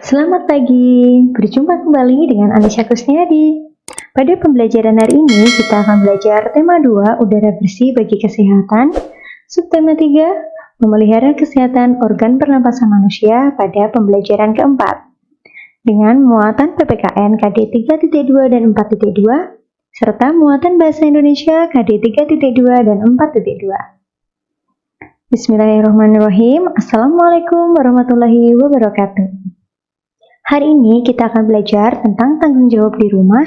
Selamat pagi, berjumpa kembali dengan Anisha Kusniadi. Pada pembelajaran hari ini, kita akan belajar tema 2, udara bersih bagi kesehatan, subtema 3, memelihara kesehatan organ pernapasan manusia pada pembelajaran keempat, dengan muatan PPKN KD 3.2 dan 4.2, serta muatan Bahasa Indonesia KD 3.2 dan 4.2. Bismillahirrahmanirrahim. Assalamualaikum warahmatullahi wabarakatuh. Hari ini kita akan belajar tentang tanggung jawab di rumah,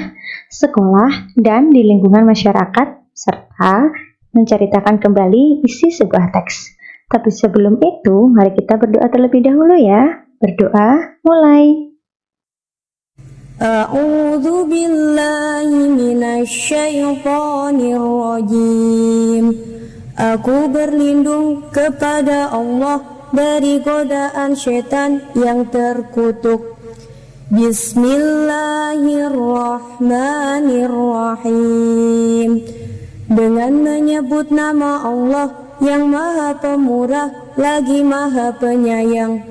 sekolah, dan di lingkungan masyarakat, serta menceritakan kembali isi sebuah teks. Tapi sebelum itu, mari kita berdoa terlebih dahulu ya. Berdoa, mulai. A'udzu billahi minasyaitonir rajim. Aku berlindung kepada Allah dari godaan syaitan yang terkutuk. Bismillahirrahmanirrahim. Dengan menyebut nama Allah yang Maha Pemurah lagi Maha Penyayang.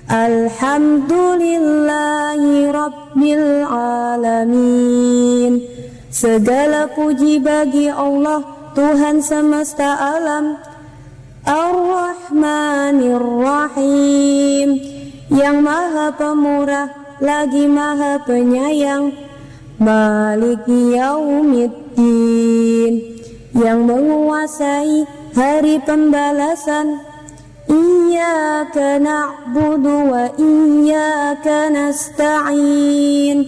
Alhamdulillahi Rabbil Alamin. Segala puji bagi Allah, Tuhan semesta alam. Ar-Rahmanir-Rahim, yang Maha Pemurah lagi Maha Penyayang. Maliki Yaumiddin, yang menguasai hari pembalasan. Iyyaka na'budu wa iyyaka nasta'in.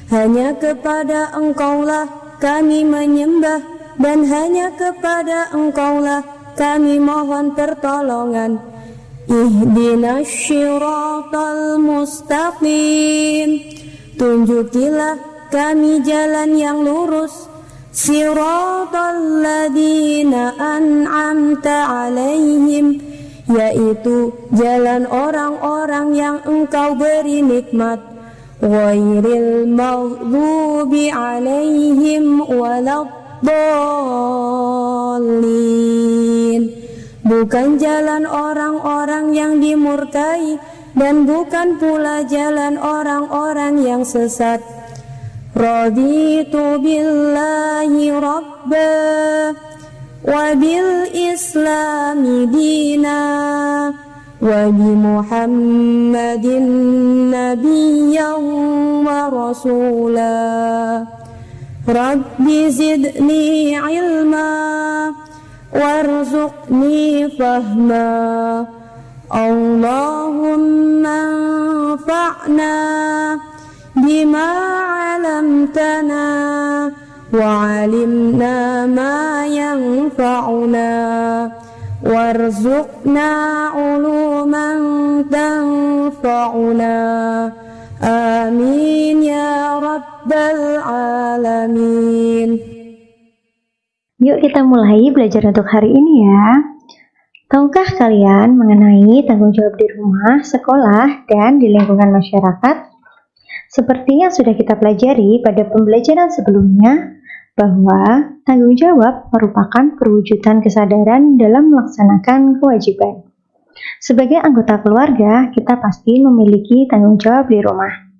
Hanya kepada Engkaulah kami menyembah, dan hanya kepada Engkaulah kami mohon pertolongan. Ihdinas syiratal mustaqim. Tunjukilah kami jalan yang lurus. Siratal ladzina an'amta alaihim, yaitu jalan orang-orang yang Engkau beri nikmat. Ghairil maghdubi alaihim waladdallin. Bukan jalan orang-orang yang dimurkai, dan bukan pula jalan orang-orang yang sesat. Raditu billahi rabba wa bil islami dina wa bi muhammadin nabiyyan wa rasulah. Rabbi zidni ilma warzuqni fahma. Allahumma anfa'na bima 'allamtana wa 'allimna ma yanfa'una warzuqna 'uluman tanfa'una. Amin ya rabbal alamin. Yuk kita mulai belajar untuk hari ini ya. Tahukah kalian mengenai tanggung jawab di rumah, sekolah, dan di lingkungan masyarakat? Seperti yang sudah kita pelajari pada pembelajaran sebelumnya, bahwa tanggung jawab merupakan perwujudan kesadaran dalam melaksanakan kewajiban. Sebagai anggota keluarga, kita pasti memiliki tanggung jawab di rumah.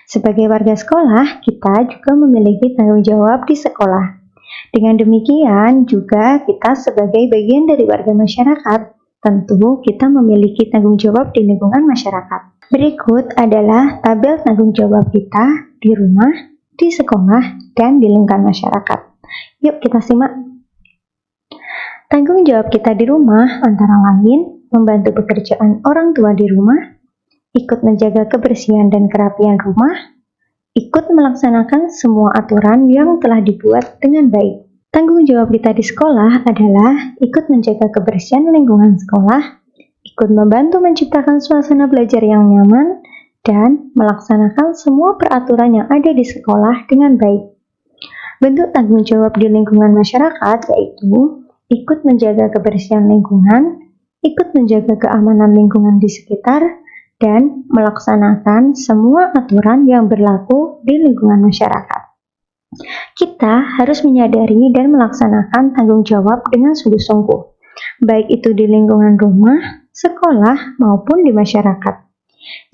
Sebagai warga sekolah, kita juga memiliki tanggung jawab di sekolah. Dengan demikian juga kita sebagai bagian dari warga masyarakat, tentu kita memiliki tanggung jawab di lingkungan masyarakat. Berikut adalah tabel tanggung jawab kita di rumah, di sekolah, dan di lingkungan masyarakat. Yuk kita simak. Tanggung jawab kita di rumah antara lain membantu pekerjaan orang tua di rumah, ikut menjaga kebersihan dan kerapian rumah, ikut melaksanakan semua aturan yang telah dibuat dengan baik. Tanggung jawab kita di sekolah adalah ikut menjaga kebersihan lingkungan sekolah, ikut membantu menciptakan suasana belajar yang nyaman, dan melaksanakan semua peraturan yang ada di sekolah dengan baik. Bentuk tanggung jawab di lingkungan masyarakat yaitu ikut menjaga kebersihan lingkungan, ikut menjaga keamanan lingkungan di sekitar, dan melaksanakan semua aturan yang berlaku di lingkungan masyarakat. Kita harus menyadari dan melaksanakan tanggung jawab dengan sungguh-sungguh, baik itu di lingkungan rumah, sekolah, maupun di masyarakat.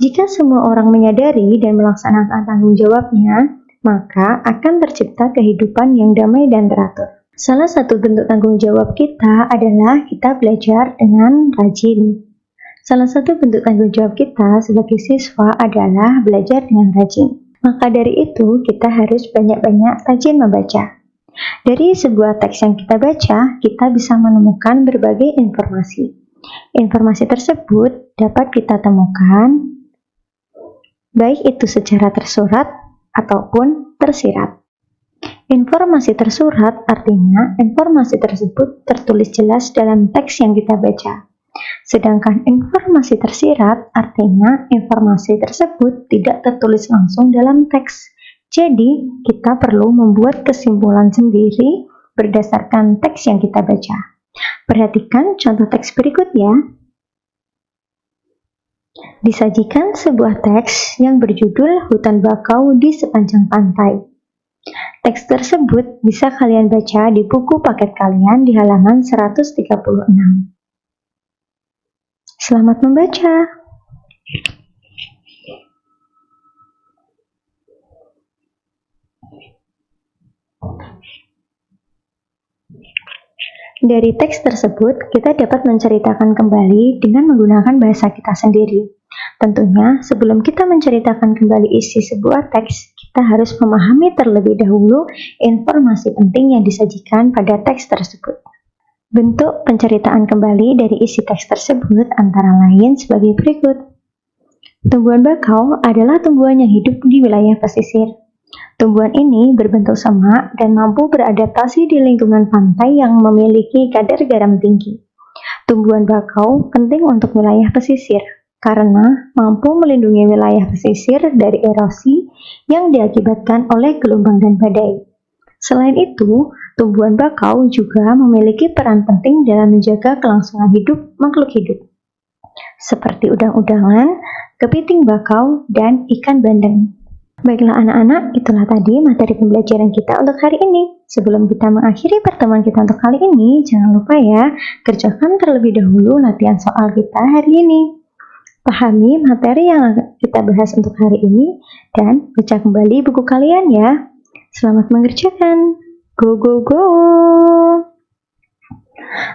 Jika semua orang menyadari dan melaksanakan tanggung jawabnya, maka akan tercipta kehidupan yang damai dan teratur. Salah satu bentuk tanggung jawab kita adalah kita belajar dengan rajin. Salah satu bentuk tanggung jawab kita sebagai siswa adalah belajar dengan rajin. Maka dari itu, kita harus banyak-banyak rajin membaca. Dari sebuah teks yang kita baca, kita bisa menemukan berbagai informasi. Informasi tersebut dapat kita temukan, baik itu secara tersurat ataupun tersirat. Informasi tersurat artinya informasi tersebut tertulis jelas dalam teks yang kita baca. Sedangkan informasi tersirat artinya informasi tersebut tidak tertulis langsung dalam teks. Jadi, kita perlu membuat kesimpulan sendiri berdasarkan teks yang kita baca. Perhatikan contoh teks berikut ya. Disajikan sebuah teks yang berjudul Hutan Bakau di Sepanjang Pantai. Teks tersebut bisa kalian baca di buku paket kalian di halaman 136. Selamat membaca! Dari teks tersebut, kita dapat menceritakan kembali dengan menggunakan bahasa kita sendiri. Tentunya, sebelum kita menceritakan kembali isi sebuah teks, kita harus memahami terlebih dahulu informasi penting yang disajikan pada teks tersebut. Bentuk penceritaan kembali dari isi teks tersebut antara lain sebagai berikut. Tumbuhan bakau adalah tumbuhan yang hidup di wilayah pesisir. Tumbuhan ini berbentuk semak dan mampu beradaptasi di lingkungan pantai yang memiliki kadar garam tinggi. Tumbuhan bakau penting untuk wilayah pesisir karena mampu melindungi wilayah pesisir dari erosi yang diakibatkan oleh gelombang dan badai. Selain itu, tumbuhan bakau juga memiliki peran penting dalam menjaga kelangsungan hidup makhluk hidup, seperti udang-udangan, kepiting bakau, dan ikan bandeng. Baiklah anak-anak, itulah tadi materi pembelajaran kita untuk hari ini. Sebelum kita mengakhiri pertemuan kita untuk kali ini, jangan lupa ya, kerjakan terlebih dahulu latihan soal kita hari ini. Pahami materi yang akan kita bahas untuk hari ini, dan baca kembali buku kalian ya. Selamat mengerjakan. Go, go, go!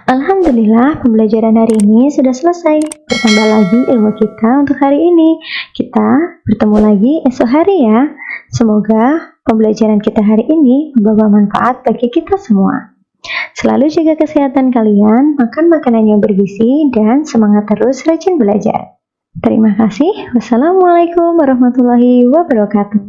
Alhamdulillah, pembelajaran hari ini sudah selesai. Bertambah lagi ilmu kita untuk hari ini. Kita bertemu lagi esok hari ya. Semoga pembelajaran kita hari ini membawa manfaat bagi kita semua. Selalu jaga kesehatan kalian, makan makanan yang bergizi, dan semangat terus rajin belajar. Terima kasih. Wassalamualaikum warahmatullahi wabarakatuh.